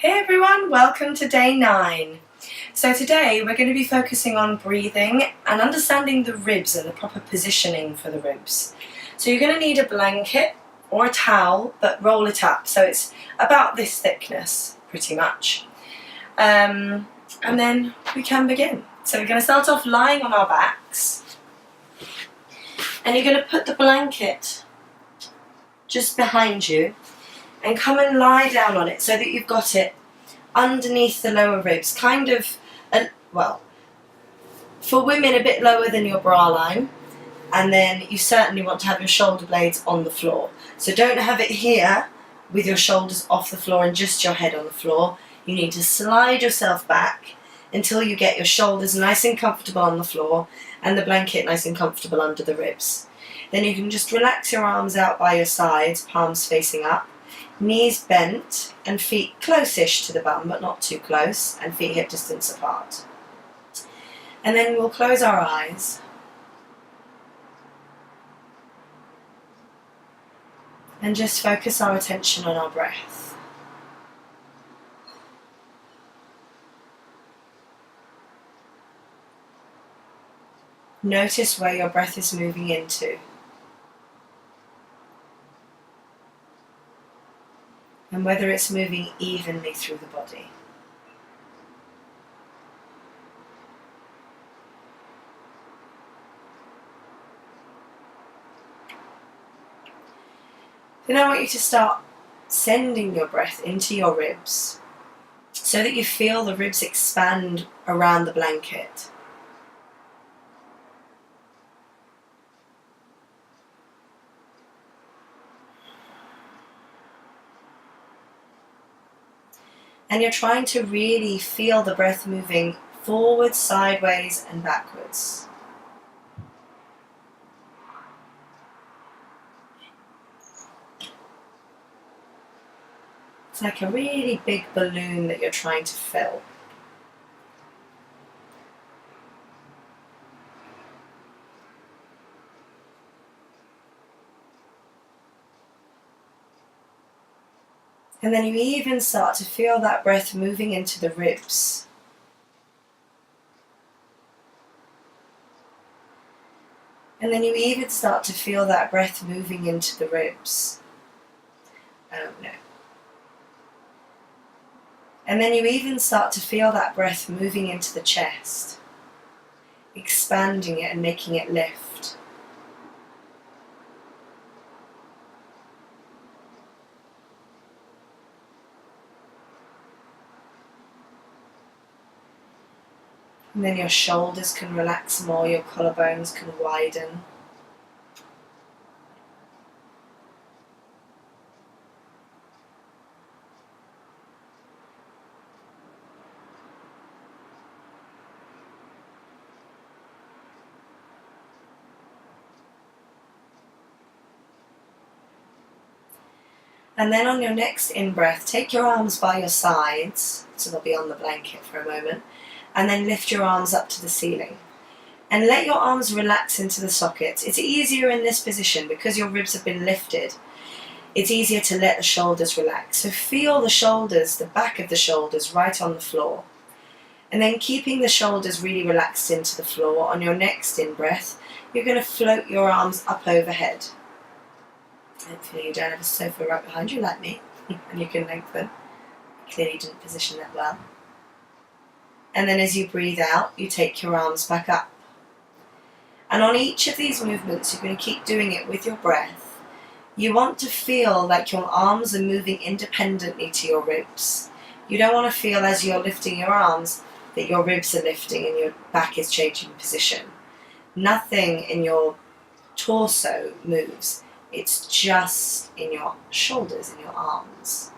Hey everyone, welcome to day 9. So today we're going to be focusing on breathing and understanding the ribs and the proper positioning for the ribs. So you're going to need a blanket or a towel, but roll it up. So it's about this thickness, pretty much. And then we can begin. So we're going to start off lying on our backs. And you're going to put the blanket just behind you and come and lie down on it so that you've got it underneath the lower ribs, kind of, well, for women a bit lower than your bra line, and then you certainly want to have your shoulder blades on the floor. So don't have it here with your shoulders off the floor and just your head on the floor. You need to slide yourself back until you get your shoulders nice and comfortable on the floor and the blanket nice and comfortable under the ribs. Then you can just relax your arms out by your sides, palms facing up, knees bent and feet close-ish to the bum but not too close, and feet hip distance apart. And then we'll close our eyes and just focus our attention on our breath. Notice where your breath is moving into, and whether it's moving evenly through the body. Then I want you to start sending your breath into your ribs so that you feel the ribs expand around the blanket. And you're trying to really feel the breath moving forwards, sideways and backwards. It's like a really big balloon that you're trying to fill. And then you even start to feel that breath moving into the ribs. And then you even start to feel that breath moving into the ribs. Oh no. And then you even start to feel that breath moving into the chest, expanding it and making it lift. And then your shoulders can relax more, your collarbones can widen. And then on your next in-breath, take your arms by your sides, so they'll be on the blanket for a moment, and then lift your arms up to the ceiling. And let your arms relax into the sockets. It's easier in this position because your ribs have been lifted. It's easier to let the shoulders relax. So feel the shoulders, the back of the shoulders right on the floor. And then keeping the shoulders really relaxed into the floor, on your next in-breath, you're going to float your arms up overhead. Hopefully you don't have a sofa right behind you like me, and you can lengthen. Clearly didn't position that well. And then as you breathe out, you take your arms back up. And on each of these movements, you're going to keep doing it with your breath. You want to feel like your arms are moving independently to your ribs. You don't want to feel as you're lifting your arms that your ribs are lifting and your back is changing position. Nothing in your torso moves. It's just in your shoulders, in your arms.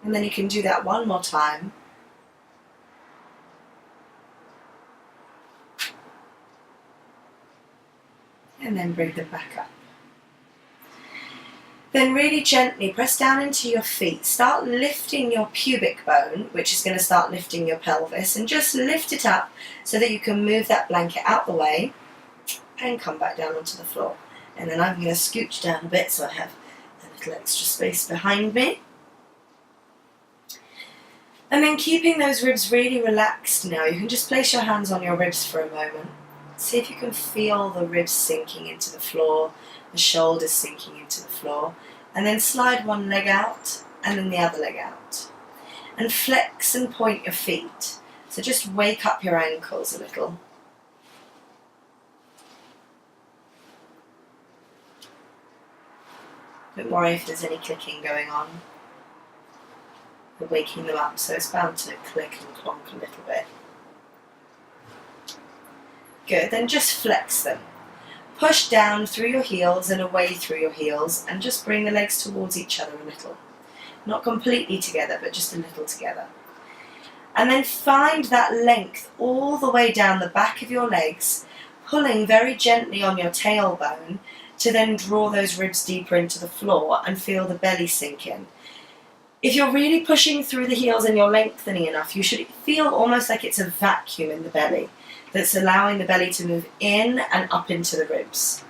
And then you can do that one more time. And then bring them back up. Then really gently press down into your feet. Start lifting your pubic bone, which is going to start lifting your pelvis, and just lift it up so that you can move that blanket out the way and come back down onto the floor. And then I'm going to scooch down a bit so I have a little extra space behind me. And then keeping those ribs really relaxed now, you can just place your hands on your ribs for a moment. See if you can feel the ribs sinking into the floor, the shoulders sinking into the floor, and then slide one leg out and then the other leg out. And flex and point your feet. So just wake up your ankles a little. Don't worry if there's any clicking going on. We're waking them up, so it's bound to click and clonk a little bit. Good, then just flex them. Push down through your heels and away through your heels, and just bring the legs towards each other a little. Not completely together, but just a little together. And then find that length all the way down the back of your legs, pulling very gently on your tailbone to then draw those ribs deeper into the floor and feel the belly sink in. If you're really pushing through the heels and you're lengthening enough, you should feel almost like it's a vacuum in the belly that's allowing the belly to move in and up into the ribs.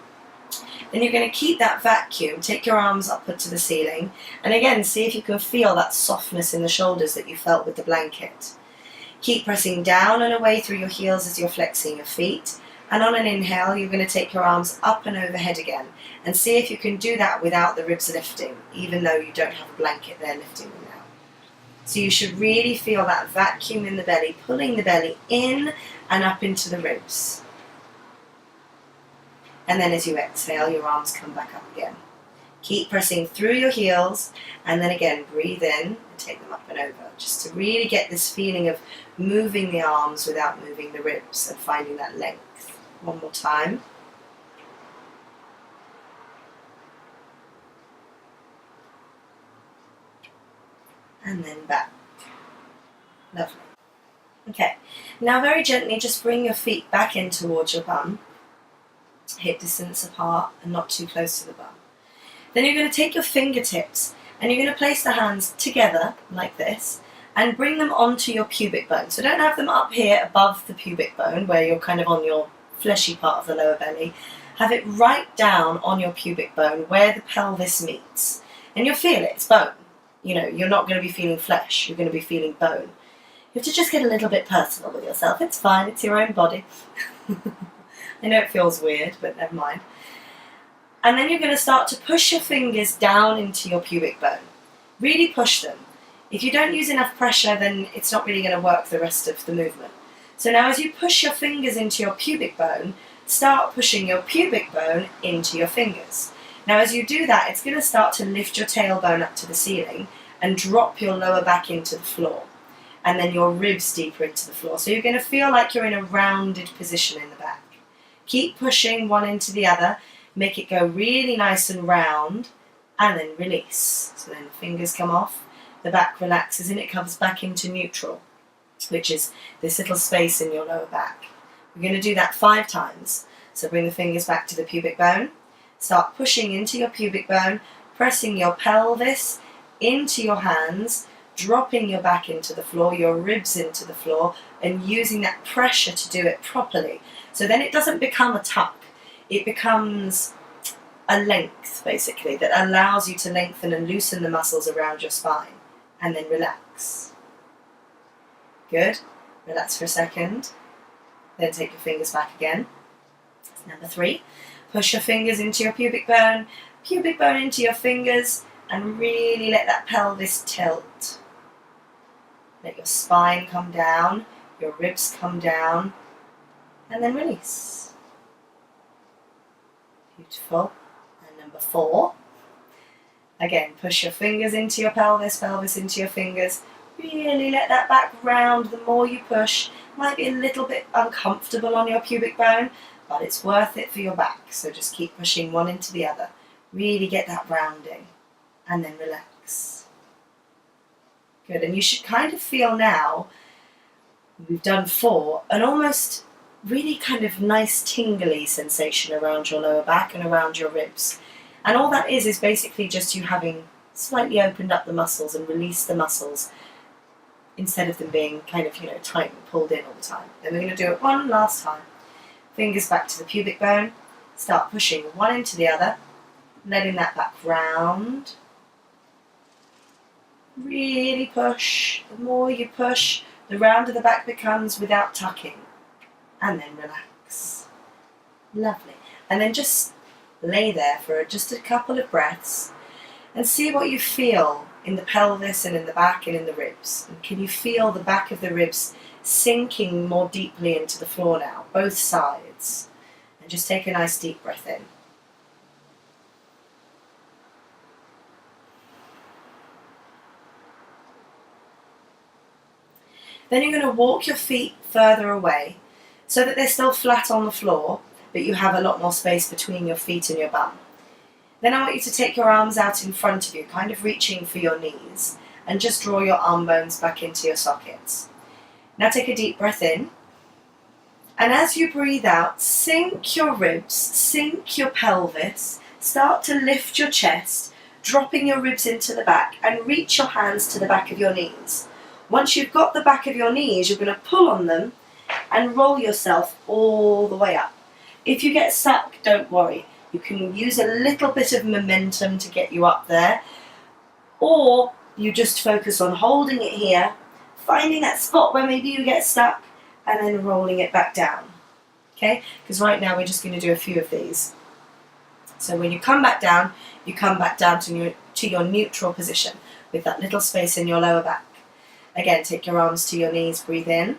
Then you're going to keep that vacuum, take your arms upward to the ceiling, and again, see if you can feel that softness in the shoulders that you felt with the blanket. Keep pressing down and away through your heels as you're flexing your feet, and on an inhale, you're going to take your arms up and overhead again, and see if you can do that without the ribs lifting, even though you don't have a blanket there lifting them now. So you should really feel that vacuum in the belly, pulling the belly in and up into the ribs. And then as you exhale, your arms come back up again. Keep pressing through your heels, and then again, breathe in and take them up and over, just to really get this feeling of moving the arms without moving the ribs and finding that length. One more time. And then back. Lovely. Okay, now very gently just bring your feet back in towards your bum, hip distance apart and not too close to the bum. Then you're going to take your fingertips and you're going to place the hands together like this and bring them onto your pubic bone. So don't have them up here above the pubic bone where you're kind of on your fleshy part of the lower belly. Have it right down on your pubic bone where the pelvis meets. And you'll feel it, it's bone. You know, you're not going to be feeling flesh, you're going to be feeling bone. You have to just get a little bit personal with yourself. It's fine, it's your own body. I know it feels weird, but never mind. And then you're going to start to push your fingers down into your pubic bone. Really push them. If you don't use enough pressure, then it's not really going to work the rest of the movement. So now as you push your fingers into your pubic bone, start pushing your pubic bone into your fingers. Now as you do that, it's going to start to lift your tailbone up to the ceiling and drop your lower back into the floor. And then your ribs deeper into the floor. So you're going to feel like you're in a rounded position in the back. Keep pushing one into the other. Make it go really nice and round. And then release. So then the fingers come off. The back relaxes and it comes back into neutral, which is this little space in your lower back. We're going to do that 5 times. So bring the fingers back to the pubic bone. Start pushing into your pubic bone. Pressing your pelvis into your hands. Dropping your back into the floor, your ribs into the floor, and using that pressure to do it properly. So then it doesn't become a tuck, it becomes a length, basically, that allows you to lengthen and loosen the muscles around your spine. And then relax. Good. Relax for a second. Then take your fingers back again. That's number 3. Push your fingers into your pubic bone into your fingers, and really let that pelvis tilt. Let your spine come down, your ribs come down, and then release. Beautiful. And number 4. Again, push your fingers into your pelvis into your fingers. Really let that back round. The more you push, it might be a little bit uncomfortable on your pubic bone, but it's worth it for your back. So just keep pushing one into the other. Really get that rounding, and then relax. Good, and you should kind of feel now, we've done 4, an almost really kind of nice tingly sensation around your lower back and around your ribs. And all that is basically just you having slightly opened up the muscles and released the muscles instead of them being kind of, tight and pulled in all the time. Then we're going to do it one last time. Fingers back to the pubic bone. Start pushing one into the other, letting that back round. Really push. The more you push, the rounder the back becomes without tucking. And then relax. Lovely. And then just lay there for just a couple of breaths and see what you feel in the pelvis and in the back and in the ribs. And can you feel the back of the ribs sinking more deeply into the floor now, both sides? And just take a nice deep breath in. Then you're going to walk your feet further away so that they're still flat on the floor, but you have a lot more space between your feet and your bum. Then I want you to take your arms out in front of you, kind of reaching for your knees, and just draw your arm bones back into your sockets. Now take a deep breath in, and as you breathe out, sink your ribs, sink your pelvis, start to lift your chest, dropping your ribs into the back, and reach your hands to the back of your knees. Once you've got the back of your knees, you're going to pull on them and roll yourself all the way up. If you get stuck, don't worry. You can use a little bit of momentum to get you up there, or you just focus on holding it here, finding that spot where maybe you get stuck, and then rolling it back down. Okay? Because right now we're just going to do a few of these. So when you come back down to your neutral position with that little space in your lower back. Again, take your arms to your knees, breathe in.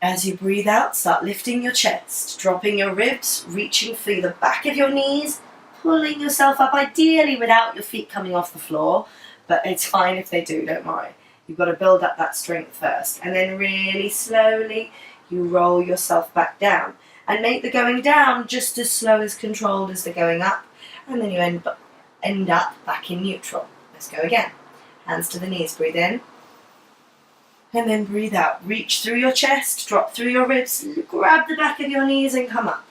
As you breathe out, start lifting your chest, dropping your ribs, reaching for the back of your knees, pulling yourself up, ideally without your feet coming off the floor, but it's fine if they do, don't worry. You've got to build up that strength first. And then really slowly, you roll yourself back down. And make the going down just as slow as controlled as the going up. And then you end up back in neutral. Let's go again. Hands to the knees, breathe in. And then breathe out. Reach through your chest, drop through your ribs, grab the back of your knees and come up.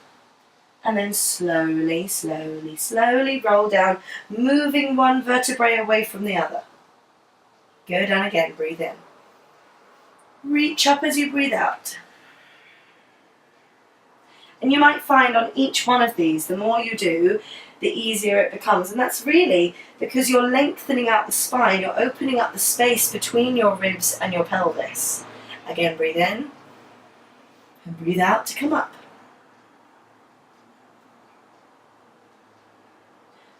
And then slowly, slowly, slowly roll down, moving one vertebrae away from the other. Good, and again, breathe in. Reach up as you breathe out. And you might find on each one of these, the more you do, the easier it becomes. And that's really because you're lengthening out the spine, you're opening up the space between your ribs and your pelvis. Again, breathe in and breathe out to come up.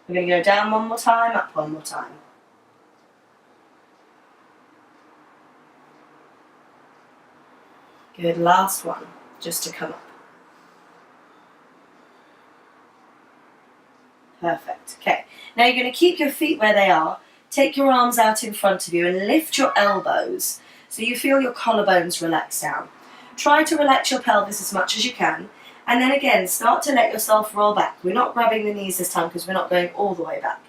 We're going to go down one more time, up one more time. Good, last one, just to come up. Perfect. Okay, now you're going to keep your feet where they are, take your arms out in front of you and lift your elbows so you feel your collarbones relax down. Try to relax your pelvis as much as you can, and then again start to let yourself roll back. We're not grabbing the knees this time because we're not going all the way back.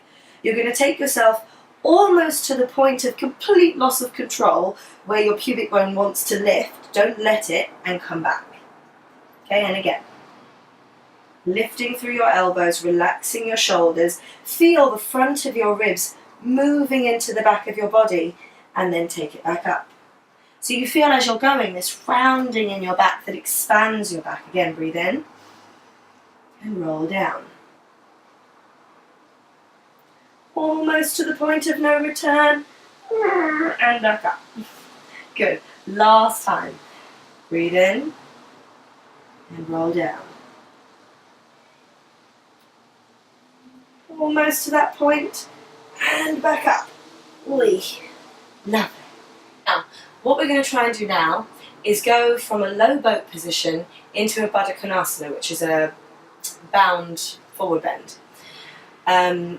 You're going to take yourself almost to the point of complete loss of control where your pubic bone wants to lift. Don't let it, and come back. Okay, and again. Lifting through your elbows, relaxing your shoulders. Feel the front of your ribs moving into the back of your body, and then take it back up. So you feel as you're going this rounding in your back that expands your back. Again, breathe in and roll down. Almost to the point of no return, and back up. Good. Last time. Breathe in and roll down. Almost to that point, and back up. Lovely. Now, what we're going to try and do now is go from a low boat position into a Baddha Konasana, which is a bound forward bend.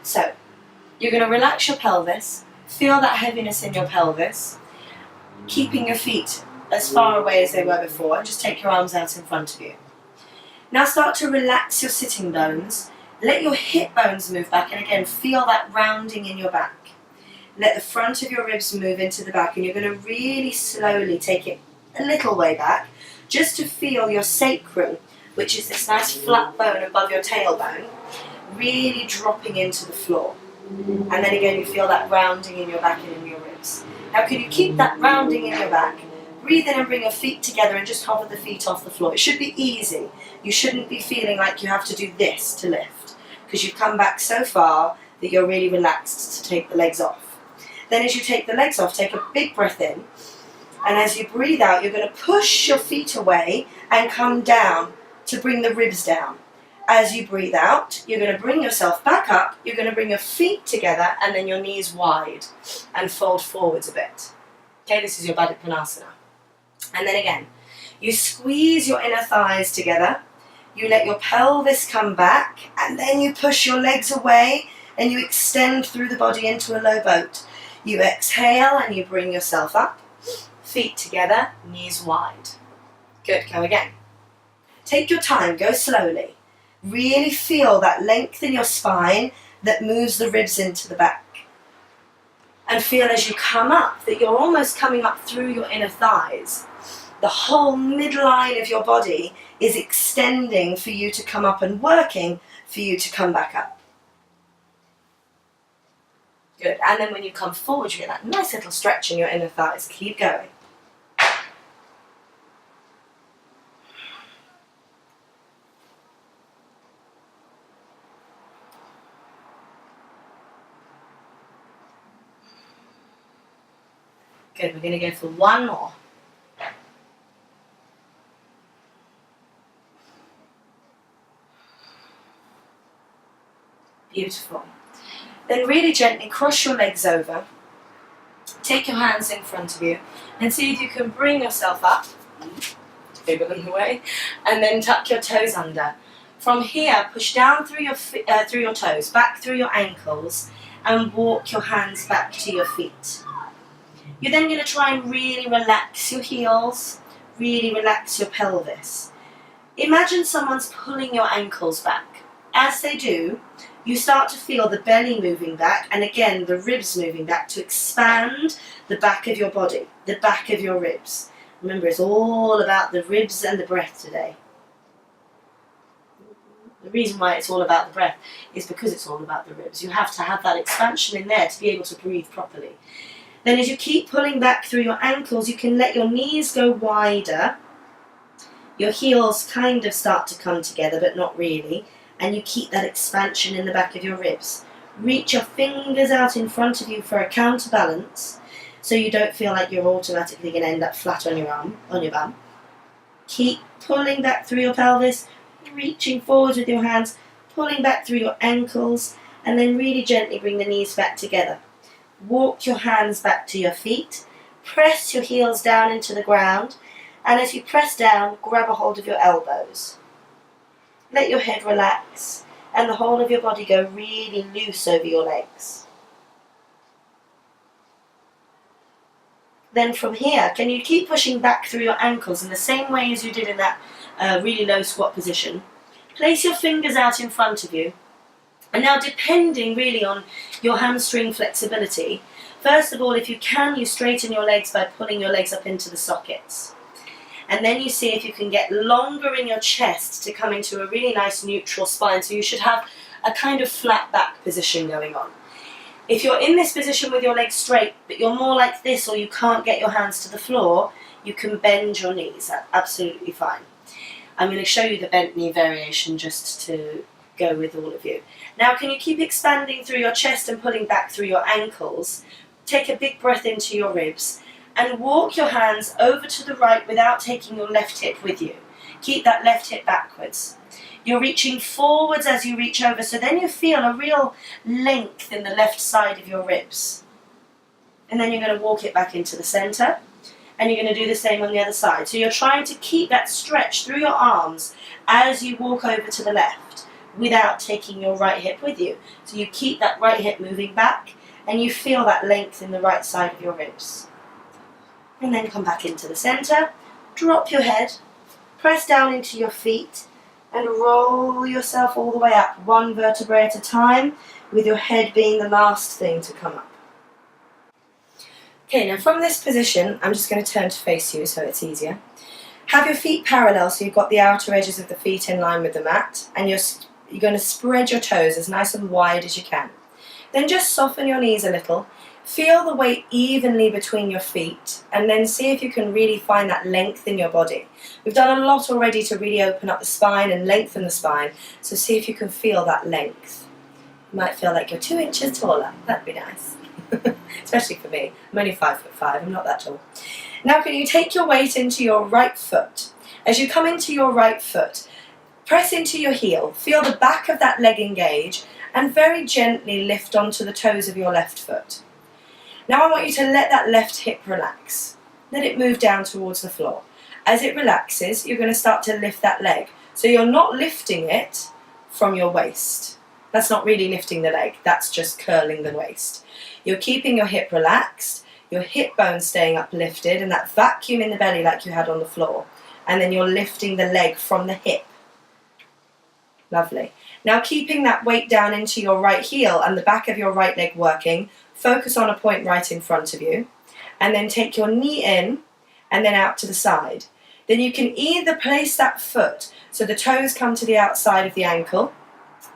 So, you're going to relax your pelvis, feel that heaviness in your pelvis, keeping your feet as far away as they were before, and just take your arms out in front of you. Now start to relax your sitting bones. Let your hip bones move back, and again, feel that rounding in your back. Let the front of your ribs move into the back, and you're going to really slowly take it a little way back, just to feel your sacrum, which is this nice flat bone above your tailbone, really dropping into the floor. And then again, you feel that rounding in your back and in your ribs. Now, can you keep that rounding in your back? breathe in and bring your feet together and just hover the feet off the floor. It should be easy. You shouldn't be feeling like you have to do this to lift, because you've come back so far that you're really relaxed to take the legs off. Then as you take the legs off, take a big breath in, and as you breathe out, you're going to push your feet away and come down to bring the ribs down. As you breathe out, you're going to bring yourself back up, you're going to bring your feet together and then your knees wide and fold forwards a bit. Okay, this is your Baddha Konasana. And then again, you squeeze your inner thighs together, you let your pelvis come back, and then you push your legs away and you extend through the body into a low boat. You exhale and you bring yourself up, feet together, knees wide. Good, go again. Take your time, go slowly. Really feel that length in your spine that moves the ribs into the back. And feel as you come up that you're almost coming up through your inner thighs. The whole midline of your body is extending for you to come up and working for you to come back up. Good, and then when you come forward, you get that nice little stretch in your inner thighs. Keep going. Good, we're going to go for one more. Beautiful. Then really gently cross your legs over. Take your hands in front of you and see if you can bring yourself up, bigger than the way, and then tuck your toes under. From here, push down through your toes, back through your ankles, and walk your hands back to your feet. You're then going to try and really relax your heels, really relax your pelvis. Imagine someone's pulling your ankles back. As they do, you start to feel the belly moving back, and again the ribs moving back to expand the back of your body, the back of your ribs. Remember, it's all about the ribs and the breath today. The reason why it's all about the breath is because it's all about the ribs. You have to have that expansion in there to be able to breathe properly. Then as you keep pulling back through your ankles, you can let your knees go wider. Your heels kind of start to come together, but not really. And you keep that expansion in the back of your ribs. Reach your fingers out in front of you for a counterbalance, so you don't feel like you're automatically going to end up flat on your bum. Keep pulling back through your pelvis, reaching forward with your hands, pulling back through your ankles, and then really gently bring the knees back together. Walk your hands back to your feet, press your heels down into the ground, and as you press down, grab a hold of your elbows. Let your head relax and the whole of your body go really loose over your legs. Then from here, can you keep pushing back through your ankles in the same way as you did in that really low squat position? Place your fingers out in front of you. And now, depending really on your hamstring flexibility, first of all, if you can, you straighten your legs by pulling your legs up into the sockets. And then you see if you can get longer in your chest to come into a really nice neutral spine. So you should have a kind of flat back position going on. If you're in this position with your legs straight, but you're more like this or you can't get your hands to the floor, you can bend your knees. That's absolutely fine. I'm going to show you the bent knee variation just to go with all of you. Now, can you keep expanding through your chest and pulling back through your ankles? Take a big breath into your ribs and walk your hands over to the right without taking your left hip with you. Keep that left hip backwards. You're reaching forwards as you reach over, so then you feel a real length in the left side of your ribs. And then you're going to walk it back into the center, and you're going to do the same on the other side. So you're trying to keep that stretch through your arms as you walk over to the left, without taking your right hip with you. So you keep that right hip moving back and you feel that length in the right side of your ribs. And then come back into the center, drop your head, press down into your feet and roll yourself all the way up, one vertebrae at a time, with your head being the last thing to come up. Okay, now from this position, I'm just going to turn to face you so it's easier. Have your feet parallel so you've got the outer edges of the feet in line with the mat, and you're going to spread your toes as nice and wide as you can. Then just soften your knees a little. Feel the weight evenly between your feet, and then see if you can really find that length in your body. We've done a lot already to really open up the spine and lengthen the spine, so see if you can feel that length. You might feel like you're 2 inches taller. That'd be nice. Especially for me. I'm only 5'5", I'm not that tall. Now can you take your weight into your right foot? As you come into your right foot, press into your heel, feel the back of that leg engage, and very gently lift onto the toes of your left foot. Now I want you to let that left hip relax. Let it move down towards the floor. As it relaxes, you're going to start to lift that leg. So you're not lifting it from your waist. That's not really lifting the leg, that's just curling the waist. You're keeping your hip relaxed, your hip bone staying uplifted, and that vacuum in the belly like you had on the floor. And then you're lifting the leg from the hip. Lovely. Now keeping that weight down into your right heel and the back of your right leg working, focus on a point right in front of you, and then take your knee in and then out to the side. Then you can either place that foot so the toes come to the outside of the ankle,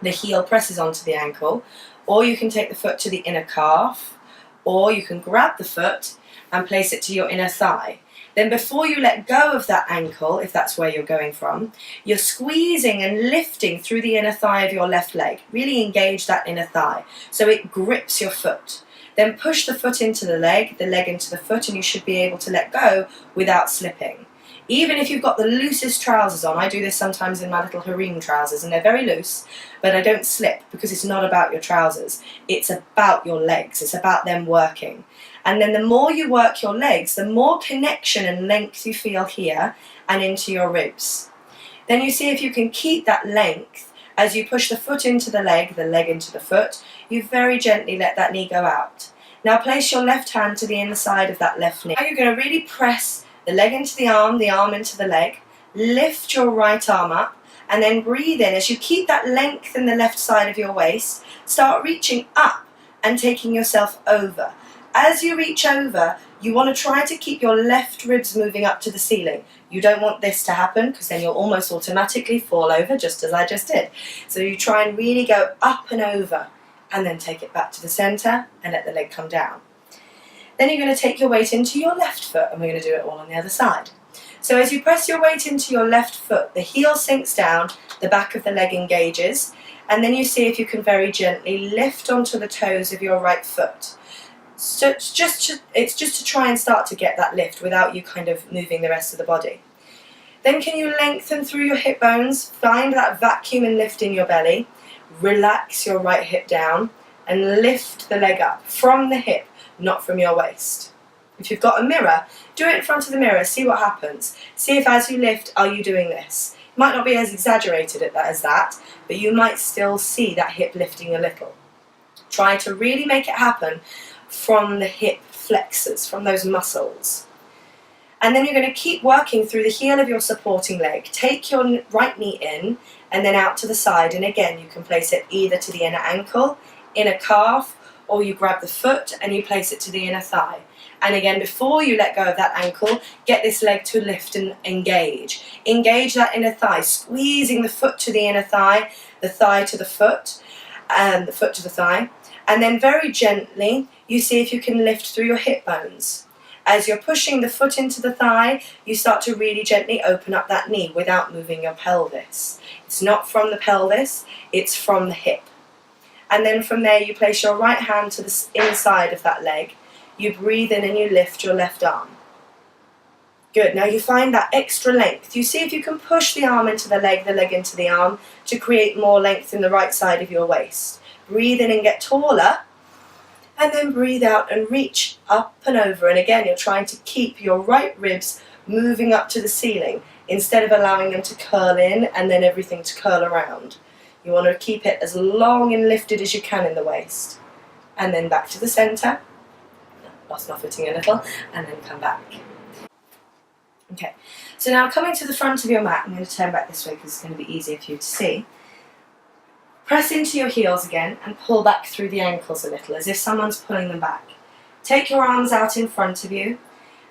the heel presses onto the ankle, or you can take the foot to the inner calf, or you can grab the foot and place it to your inner thigh. Then before you let go of that ankle, if that's where you're going from, you're squeezing and lifting through the inner thigh of your left leg. Really engage that inner thigh so it grips your foot. Then push the foot into the leg into the foot, and you should be able to let go without slipping. Even if you've got the loosest trousers on, I do this sometimes in my little harem trousers, and they're very loose, but I don't slip because it's not about your trousers. It's about your legs. It's about them working. And then the more you work your legs, the more connection and length you feel here and into your ribs. Then you see if you can keep that length as you push the foot into the leg into the foot. You very gently let that knee go out. Now place your left hand to the inside of that left knee. Now you're going to really press the leg into the arm into the leg. Lift your right arm up and then breathe in. As you keep that length in the left side of your waist, start reaching up and taking yourself over. As you reach over, you want to try to keep your left ribs moving up to the ceiling. You don't want this to happen because then you'll almost automatically fall over, just as I just did. So you try and really go up and over and then take it back to the center and let the leg come down. Then you're going to take your weight into your left foot, and we're going to do it all on the other side. So as you press your weight into your left foot, the heel sinks down, the back of the leg engages, and then you see if you can very gently lift onto the toes of your right foot. So it's just to try and start to get that lift without you kind of moving the rest of the body. Then can you lengthen through your hip bones, find that vacuum and lift in your belly, relax your right hip down and lift the leg up from the hip, not from your waist. If you've got a mirror, do it in front of the mirror, see what happens. See if as you lift, are you doing this? It might not be as exaggerated as that, but you might still see that hip lifting a little. Try to really make it happen from the hip flexors, from those muscles. And then you're going to keep working through the heel of your supporting leg. Take your right knee in and then out to the side, and again you can place it either to the inner ankle, inner calf, or you grab the foot and you place it to the inner thigh. And again, before you let go of that ankle, get this leg to lift and engage. Engage that inner thigh, squeezing the foot to the inner thigh, the thigh to the foot, and the foot to the thigh. And then very gently, you see if you can lift through your hip bones. As you're pushing the foot into the thigh, you start to really gently open up that knee without moving your pelvis. It's not from the pelvis, it's from the hip. And then from there, you place your right hand to the inside of that leg. You breathe in and you lift your left arm. Good. Now you find that extra length. You see if you can push the arm into the leg into the arm to create more length in the right side of your waist. Breathe in and get taller, and then breathe out and reach up and over. And again, you're trying to keep your right ribs moving up to the ceiling instead of allowing them to curl in and then everything to curl around. You want to keep it as long and lifted as you can in the waist. And then back to the center. Lost my footing a little, and then come back. Okay, so now coming to the front of your mat, I'm going to turn back this way because it's going to be easier for you to see. Press into your heels again and pull back through the ankles a little, as if someone's pulling them back. Take your arms out in front of you.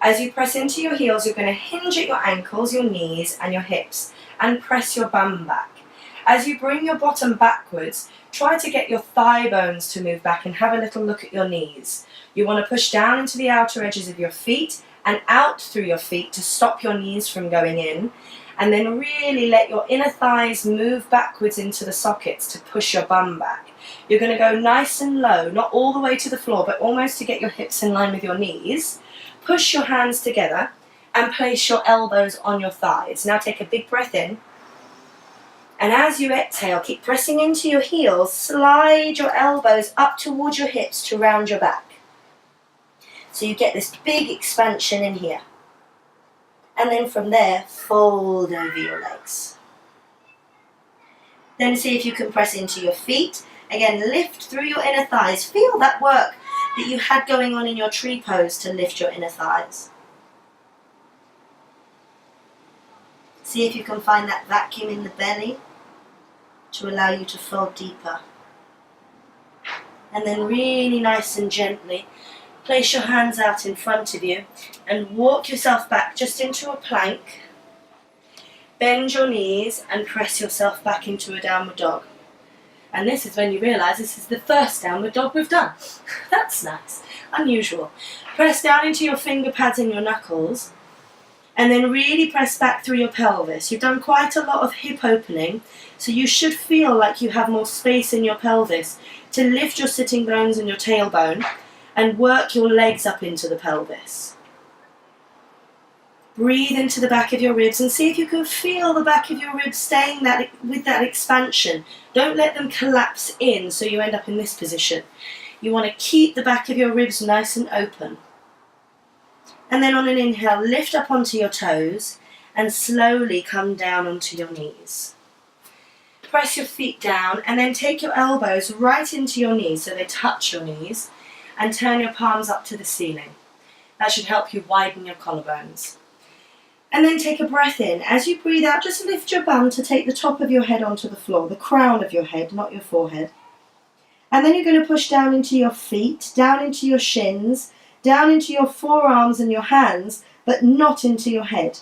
As you press into your heels, you're going to hinge at your ankles, your knees and your hips, and press your bum back. As you bring your bottom backwards, try to get your thigh bones to move back and have a little look at your knees. You want to push down into the outer edges of your feet and out through your feet to stop your knees from going in, and then really let your inner thighs move backwards into the sockets to push your bum back. You're going to go nice and low, not all the way to the floor, but almost to get your hips in line with your knees. Push your hands together and place your elbows on your thighs. Now take a big breath in. And as you exhale, keep pressing into your heels, slide your elbows up towards your hips to round your back. So you get this big expansion in here. And then from there, fold over your legs. Then see if you can press into your feet. Again, lift through your inner thighs. Feel that work that you had going on in your tree pose to lift your inner thighs. See if you can find that vacuum in the belly to allow you to fold deeper. And then really nice and gently, place your hands out in front of you and walk yourself back just into a plank. Bend your knees and press yourself back into a downward dog. And this is when you realise this is the first downward dog we've done. That's nice, unusual. Press down into your finger pads and your knuckles, and then really press back through your pelvis. You've done quite a lot of hip opening, so you should feel like you have more space in your pelvis to lift your sitting bones and your tailbone and work your legs up into the pelvis. Breathe into the back of your ribs and see if you can feel the back of your ribs staying with that expansion. Don't let them collapse in so you end up in this position. You want to keep the back of your ribs nice and open. And then on an inhale, lift up onto your toes and slowly come down onto your knees. Press your feet down and then take your elbows right into your knees so they touch your knees, and turn your palms up to the ceiling. That should help you widen your collarbones. And then take a breath in. As you breathe out, just lift your bum to take the top of your head onto the floor, the crown of your head, not your forehead. And then you're going to push down into your feet, down into your shins, down into your forearms and your hands, but not into your head.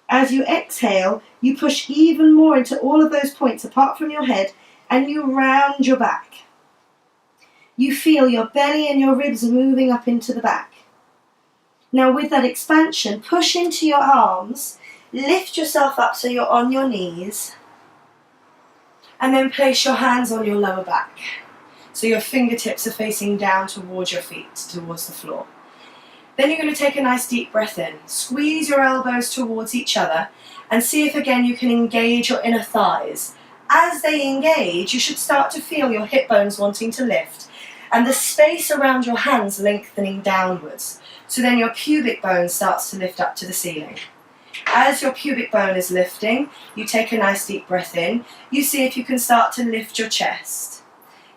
As you exhale, you push even more into all of those points apart from your head, and you round your back. You feel your belly and your ribs moving up into the back. Now with that expansion, push into your arms, lift yourself up so you're on your knees, and then place your hands on your lower back. So your fingertips are facing down towards your feet, towards the floor. Then you're going to take a nice deep breath in. Squeeze your elbows towards each other and see if again you can engage your inner thighs. As they engage, you should start to feel your hip bones wanting to lift and the space around your hands lengthening downwards. So then your pubic bone starts to lift up to the ceiling. As your pubic bone is lifting, you take a nice deep breath in. You see if you can start to lift your chest.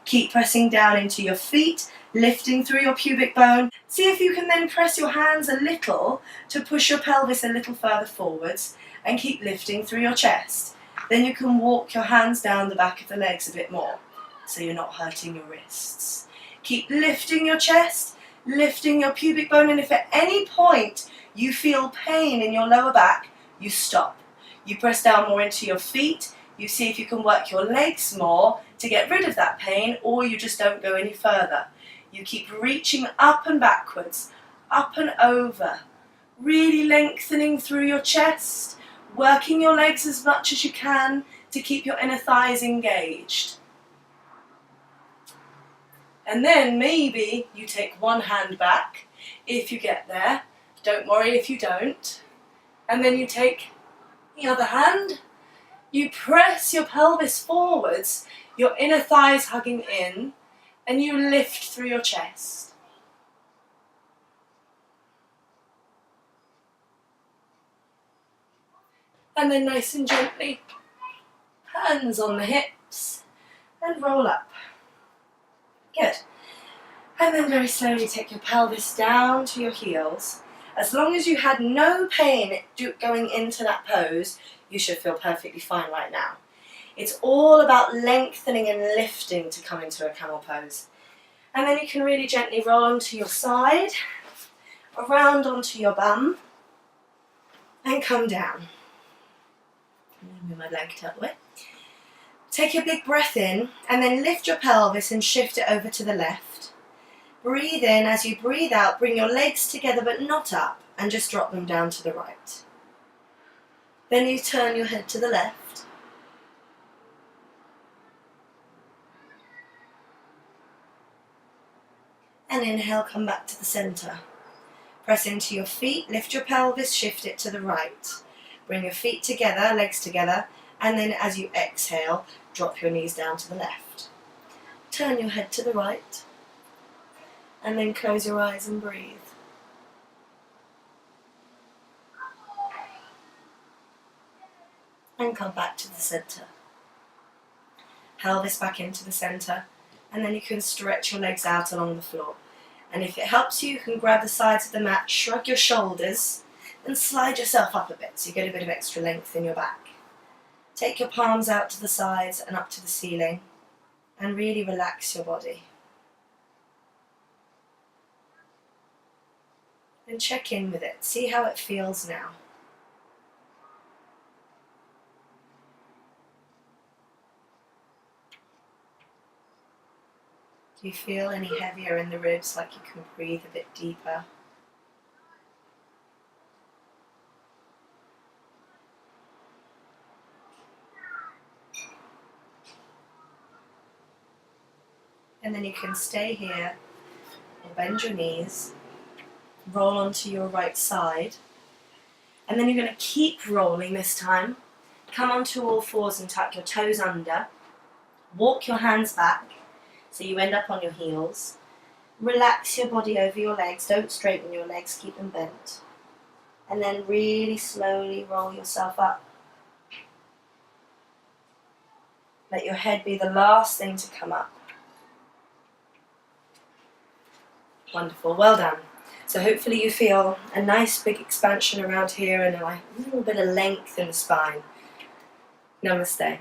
Keep pressing down into your feet, lifting through your pubic bone. See if you can then press your hands a little to push your pelvis a little further forwards and keep lifting through your chest. Then you can walk your hands down the back of the legs a bit more so you're not hurting your wrists. Keep lifting your chest, lifting your pubic bone, and if at any point you feel pain in your lower back, you stop. You press down more into your feet. You see if you can work your legs more to get rid of that pain, or you just don't go any further. You keep reaching up and backwards, up and over, really lengthening through your chest, working your legs as much as you can to keep your inner thighs engaged. And then maybe you take one hand back if you get there. Don't worry if you don't. And then you take the other hand. You press your pelvis forwards, your inner thighs hugging in, and you lift through your chest. And then nice and gently, hands on the hips, and roll up. Good. And then very slowly take your pelvis down to your heels. As long as you had no pain going into that pose, you should feel perfectly fine right now. It's all about lengthening and lifting to come into a camel pose. And then you can really gently roll onto your side, around onto your bum, and come down. And then move my blanket out of the way. Take a big breath in and then lift your pelvis and shift it over to the left. Breathe in. As you breathe out, bring your legs together but not up, and just drop them down to the right. Then you turn your head to the left. And inhale, come back to the center. Press into your feet, lift your pelvis, shift it to the right. Bring your feet together, legs together, and then as you exhale, drop your knees down to the left. Turn your head to the right, and then close your eyes and breathe. And come back to the center. Pelvis back into the center, and then you can stretch your legs out along the floor. And if it helps you, you can grab the sides of the mat, shrug your shoulders, and slide yourself up a bit so you get a bit of extra length in your back. Take your palms out to the sides and up to the ceiling, and really relax your body. And check in with it, see how it feels now. Do you feel any heavier in the ribs, like you can breathe a bit deeper? And then you can stay here, or bend your knees, roll onto your right side, and then you're going to keep rolling this time. Come onto all fours and tuck your toes under. Walk your hands back, so you end up on your heels. Relax your body over your legs, don't straighten your legs, keep them bent. And then really slowly roll yourself up. Let your head be the last thing to come up. Wonderful, well done. So hopefully you feel a nice big expansion around here and a little bit of length in the spine. Namaste.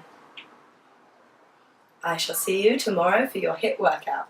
I shall see you tomorrow for your HIIT workout.